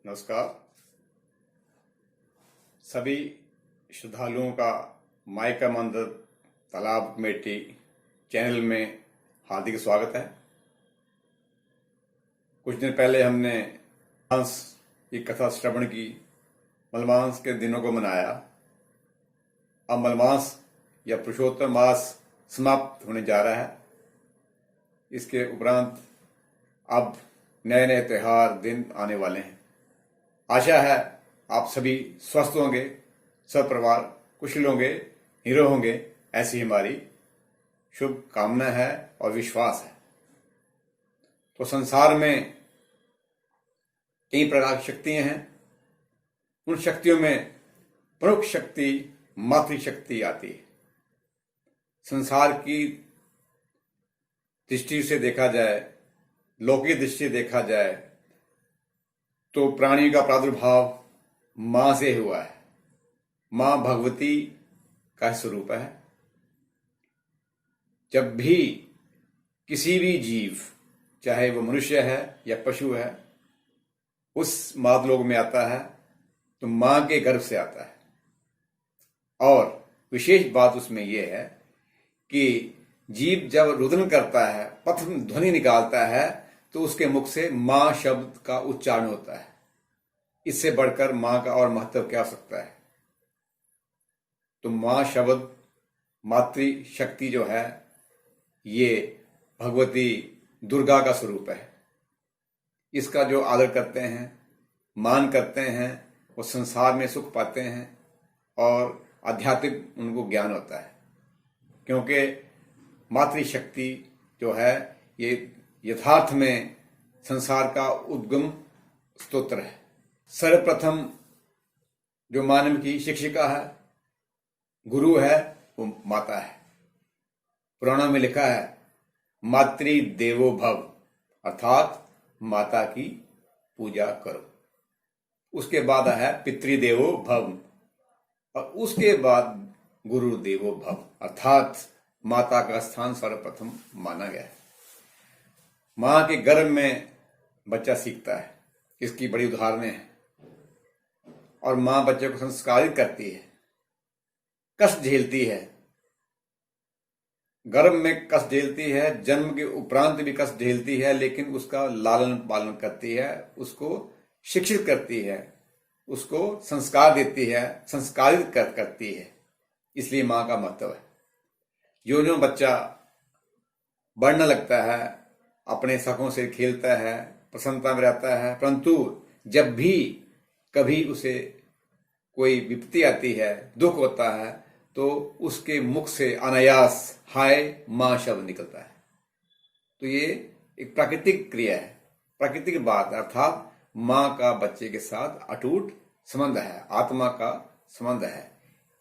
नमस्कार। सभी श्रद्धालुओं का माई का मंदिर तालाब कमेटी चैनल में हार्दिक स्वागत है। कुछ दिन पहले हमने मलमास की कथा श्रवण की, मलमास के दिनों को मनाया। अब मलमास या पुरुषोत्तम मास समाप्त होने जा रहा है। इसके उपरांत अब नए नए त्योहार दिन आने वाले हैं। आशा है आप सभी स्वस्थ होंगे, सब परिवार कुशल होंगे, हीरो होंगे, ऐसी हमारी शुभ कामना है और विश्वास है। तो संसार में कई प्रकार की शक्तियां हैं। उन शक्तियों में प्रमुख शक्ति मातृशक्ति आती है। संसार की दृष्टि से देखा जाए, लौकिक दृष्टि से देखा जाए तो प्राणी का प्रादुर्भाव मां से हुआ है। मां भगवती का स्वरूप है। जब भी किसी भी जीव, चाहे वो मनुष्य है या पशु है, उस मातलोक में आता है तो मां के गर्भ से आता है। और विशेष बात उसमें यह है कि जीव जब रुदन करता है, प्रथम ध्वनि निकालता है, तो उसके मुख से मां शब्द का उच्चारण होता है। इससे बढ़कर मां का और महत्व क्या हो सकता है। तो मां शब्द, मातृ शक्ति जो है, ये भगवती दुर्गा का स्वरूप है। इसका जो आदर करते हैं, मान करते हैं, वो संसार में सुख पाते हैं और आध्यात्मिक उनको ज्ञान होता है। क्योंकि मातृशक्ति जो है ये यथार्थ में संसार का उद्गम स्तोत्र है। सर्वप्रथम जो मानव की शिक्षिका है, गुरु है, वो माता है। पुराणों में लिखा है मातृ देवो भव, अर्थात माता की पूजा करो। उसके बाद है पितृदेवो भव और उसके बाद गुरु देवो भव, अर्थात माता का स्थान सर्वप्रथम माना गया है। मां के गर्भ में बच्चा सीखता है, इसकी बड़ी उदाहरणें हैं। और मां बच्चे को संस्कारित करती है, कष्ट झेलती है, गर्भ में कष्ट झेलती है, जन्म के उपरांत भी कष्ट झेलती है, लेकिन उसका लालन पालन करती है, उसको शिक्षित करती है, उसको संस्कार देती है, संस्कारित करती है। इसलिए मां का महत्व है। जो बच्चा बढ़ने लगता है, अपने सखों से खेलता है, प्रसन्नता में रहता है, परंतु जब भी कभी उसे कोई विपत्ति आती है, दुख होता है, तो उसके मुख से अनायास हाय मां शब्द निकलता है। तो ये एक प्राकृतिक क्रिया है, प्राकृतिक बात, अर्थात मां का बच्चे के साथ अटूट संबंध है, आत्मा का संबंध है।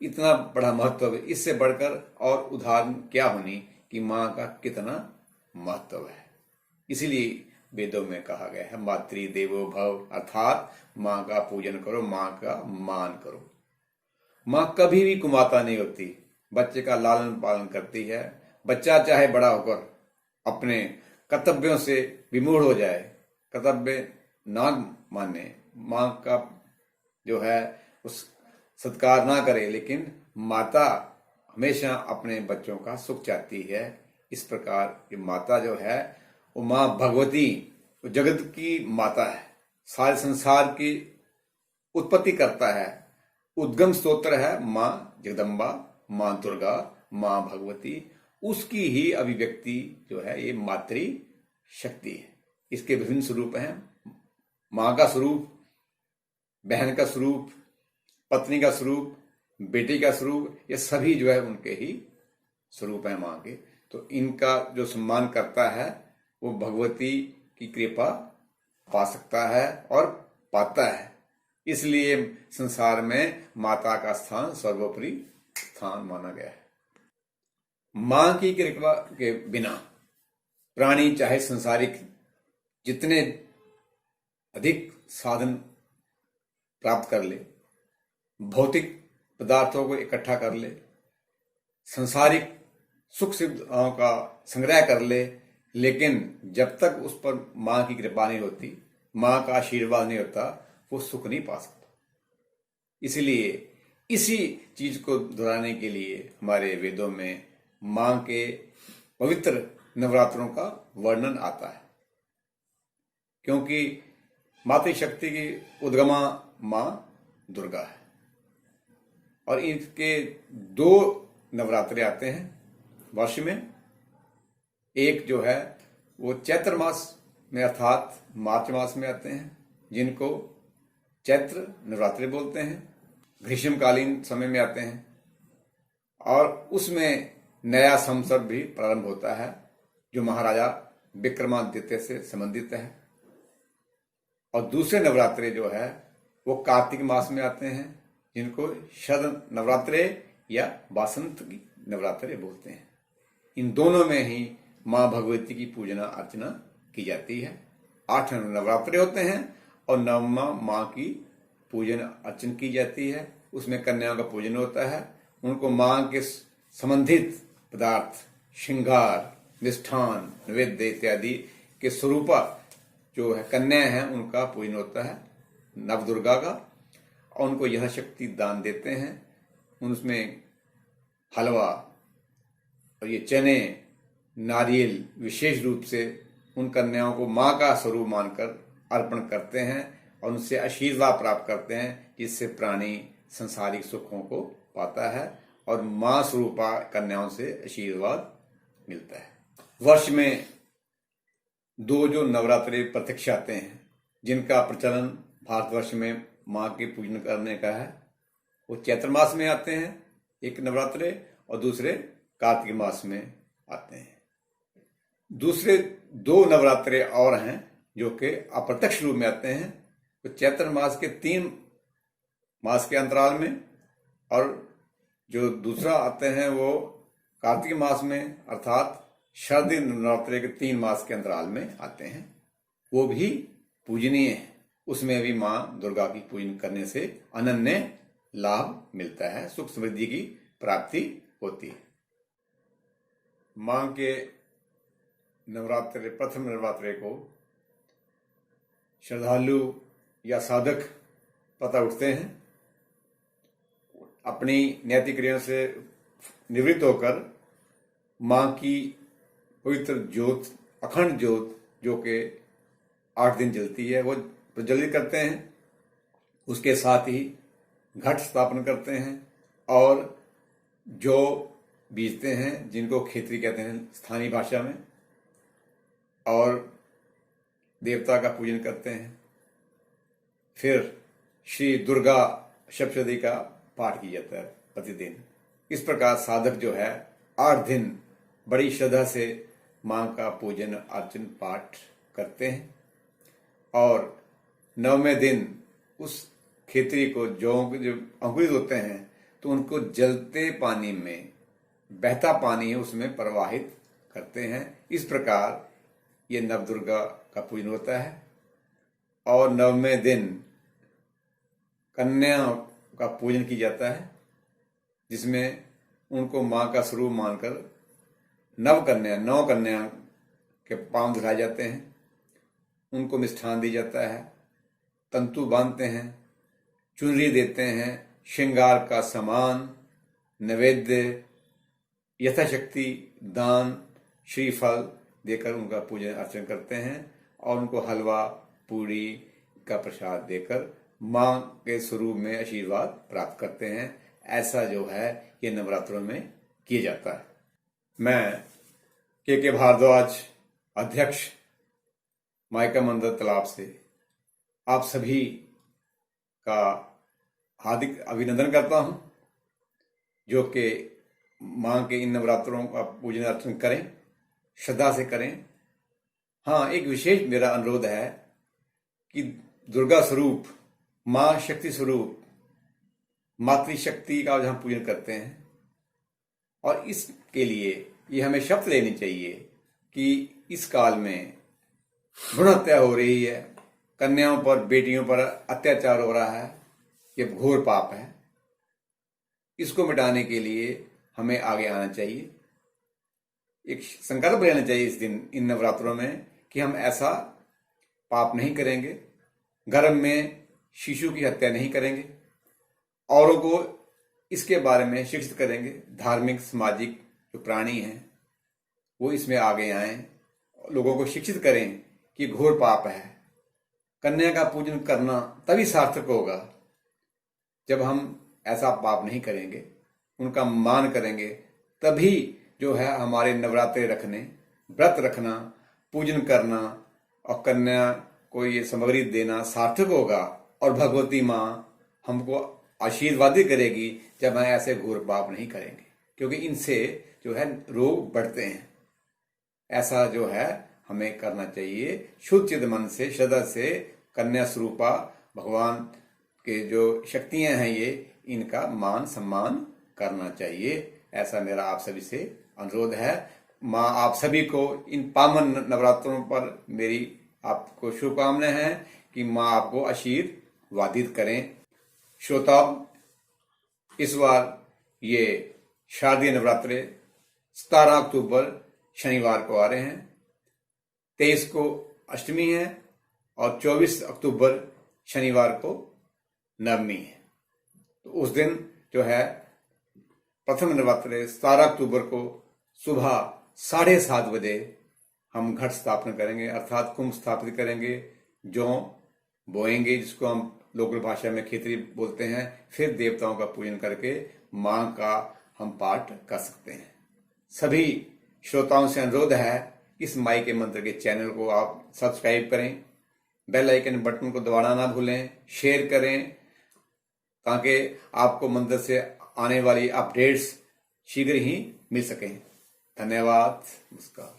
इतना बड़ा महत्व है। इससे बढ़कर और उदाहरण क्या होनी कि मां का कितना महत्व है। इसीलिए वेदों में कहा गया है मातृ देवो भव, अर्थात मां का पूजन करो, मां का मान करो। मां कभी भी कुमाता नहीं होती, बच्चे का लालन पालन करती है। बच्चा चाहे बड़ा होकर अपने कर्तव्यों से विमूढ़ हो जाए, कर्तव्य ना माने, मां का जो है उस सत्कार ना करे, लेकिन माता हमेशा अपने बच्चों का सुख चाहती है। इस प्रकार की माता जो है वो मां भगवती, वो जगत की माता है, सारे संसार की उत्पत्ति करता है। उद्गम स्तोत्र है मां जगदम्बा, मां दुर्गा, मां भगवती। उसकी ही अभिव्यक्ति जो है ये मातृ शक्ति है। इसके विभिन्न स्वरूप हैं। मां का स्वरूप, बहन का स्वरूप, पत्नी का स्वरूप, बेटी का स्वरूप, ये सभी जो है उनके ही स्वरूप है मां के। तो इनका जो सम्मान करता है वो भगवती की कृपा पा सकता है और पाता है। इसलिए संसार में माता का स्थान सर्वोपरि स्थान माना गया है। मां की कृपा के बिना प्राणी चाहे संसारिक जितने अधिक साधन प्राप्त कर ले, भौतिक पदार्थों को इकट्ठा कर ले, संसारिक सुख सुविधाओं का संग्रह कर ले, लेकिन जब तक उस पर मां की कृपा नहीं होती, मां का आशीर्वाद नहीं होता, वो सुख नहीं पा सकता। इसलिए इसी चीज को दोहराने के लिए हमारे वेदों में मां के पवित्र नवरात्रों का वर्णन आता है, क्योंकि मातृशक्ति की उद्गमा मां दुर्गा है। और इनके 2 नवरात्रे आते हैं वर्ष में। एक जो है वो चैत्र मास में अर्थात मार्च मास में आते हैं, जिनको चैत्र नवरात्रि बोलते हैं। ग्रीष्मकालीन समय में आते हैं और उसमें नया संवत्सर भी प्रारंभ होता है, जो महाराजा विक्रमादित्य से संबंधित है। और दूसरे नवरात्रे जो है वो कार्तिक मास में आते हैं, जिनको शरद नवरात्रे या वासंत की नवरात्रे बोलते हैं। इन दोनों में ही मां भगवती की पूजना अर्चना की जाती है। 8 नवरात्रे होते हैं और 9वां मां की पूजन अर्चन की जाती है। उसमें कन्याओं का पूजन होता है। उनको मां के संबंधित पदार्थ, श्रृंगार, मिष्ठान, नैवेद्य इत्यादि के स्वरूपा जो है कन्या हैं, उनका पूजन होता है नवदुर्गा का। और उनको यह शक्ति दान देते हैं। उसमें हलवा और ये चने, नारियल विशेष रूप से उन कन्याओं को मां का स्वरूप मानकर अर्पण करते हैं और उनसे आशीर्वाद प्राप्त करते हैं, जिससे प्राणी संसारिक सुखों को पाता है और मां स्वरूपा कन्याओं से आशीर्वाद मिलता है। वर्ष में 2 जो नवरात्रे प्रत्यक्ष आते हैं, जिनका प्रचलन भारतवर्ष में मां के पूजन करने का है, वो चैत्र मास में आते हैं एक नवरात्रे और दूसरे कार्तिक मास में आते हैं। दूसरे 2 नवरात्रे और हैं जो कि अप्रत्यक्ष रूप में आते हैं, तो चैत्र मास के 3 मास के अंतराल में, और जो दूसरा आते हैं वो कार्तिक मास में अर्थात शरद नवरात्रे के 3 मास के अंतराल में आते हैं। वो भी पूजनीय है। उसमें भी मां दुर्गा की पूजन करने से अनन्य लाभ मिलता है, सुख समृद्धि की प्राप्ति होती है। मां के नवरात्रे, प्रथम नवरात्रे को श्रद्धालु या साधक पता उठते हैं, अपनी नैतिक क्रियाओं से निवृत्त होकर मां की पवित्र ज्योत, अखंड ज्योत जो कि 8 दिन जलती है, वो प्रज्वलित करते हैं। उसके साथ ही घट स्थापन करते हैं और जौ बीजते हैं, जिनको खेतरी कहते हैं स्थानीय भाषा में, और देवता का पूजन करते हैं। फिर श्री दुर्गा सप्तशती का पाठ किया जाता है प्रतिदिन। इस प्रकार साधक जो है 8 दिन बड़ी श्रद्धा से मां का पूजन अर्चन पाठ करते हैं और 9वें दिन उस खेतरी को, जौ के जो अंकुरित होते हैं, तो उनको जलते पानी में, बहता पानी है उसमें प्रवाहित करते हैं। इस प्रकार ये नवदुर्गा का पूजन होता है। और 9वें दिन कन्या का पूजन किया जाता है, जिसमें उनको मां का स्वरूप मानकर 9 कन्या के पांव दिखाए जाते हैं। उनको मिष्ठान दिया जाता है, तंतु बांधते हैं, चुनरी देते हैं, श्रृंगार का सामान, नैवेद्य, यथाशक्ति दान, श्रीफल देकर उनका पूजन अर्चन करते हैं और उनको हलवा पूरी का प्रसाद देकर मां के स्वरूप में आशीर्वाद प्राप्त करते हैं। ऐसा जो है ये नवरात्रों में किया जाता है। मैं के भारद्वाज, अध्यक्ष मायका मंदिर तालाब से आप सभी का हार्दिक अभिनंदन करता हूं, जो कि मां के इन नवरात्रों का पूजन अर्चन करें, श्रद्धा से करें। हाँ, एक विशेष मेरा अनुरोध है कि दुर्गा स्वरूप, मां शक्ति स्वरूप, मातृशक्ति का जहां पूजन करते हैं, और इसके लिए ये हमें शपथ लेनी चाहिए कि इस काल में भ्रूण हत्या हो रही है, कन्याओं पर, बेटियों पर अत्याचार हो रहा है, ये घोर पाप है। इसको मिटाने के लिए हमें आगे आना चाहिए। एक संकल्प लेना चाहिए इस दिन, इन नवरात्रों में, कि हम ऐसा पाप नहीं करेंगे। गर्भ में शिशु की हत्या नहीं करेंगे, औरों को इसके बारे में शिक्षित करेंगे। धार्मिक सामाजिक जो प्राणी हैं वो इसमें आगे आए, लोगों को शिक्षित करें कि घोर पाप है। कन्या का पूजन करना तभी सार्थक होगा जब हम ऐसा पाप नहीं करेंगे, उनका मान करेंगे, तभी जो है हमारे नवरात्रे रखने, व्रत रखना, पूजन करना और कन्या को ये सामग्री देना सार्थक होगा। और भगवती माँ हमको आशीर्वादित करेगी जब हम ऐसे घोर पाप नहीं करेंगे, क्योंकि इनसे जो है रोग बढ़ते हैं। ऐसा जो है हमें करना चाहिए शुद्ध चित्त मन से, श्रद्धा से। कन्या स्वरूपा भगवान के जो शक्तियां हैं ये, इनका मान सम्मान करना चाहिए। ऐसा मेरा आप सभी से अनुरोध है। माँ आप सभी को इन पावन नवरात्रों पर मेरी आपको शुभकामनाएं हैं कि माँ आपको आशीर्वादित करें। श्रोताओ, इस बार ये शारदीय नवरात्रे 17 अक्टूबर शनिवार को आ रहे हैं। 23 को अष्टमी है और 24 अक्टूबर शनिवार को नवमी है। तो उस दिन जो है प्रथम नवरात्रे 17 अक्टूबर को सुबह 7:30 बजे हम घट स्थापना करेंगे, अर्थात कुंभ स्थापित करेंगे। जौ बोएंगे, जिसको हम लोकल भाषा में खेतरी बोलते हैं। फिर देवताओं का पूजन करके मां का हम पाठ कर सकते हैं। सभी श्रोताओं से अनुरोध है, इस माई के मंत्र के चैनल को आप सब्सक्राइब करें, बेल आइकन बटन को दबाना ना भूलें, शेयर करें, ताकि आपको मंदिर से आने वाली अपडेट्स शीघ्र ही मिल सकें। धन्यवाद। नमस्कार।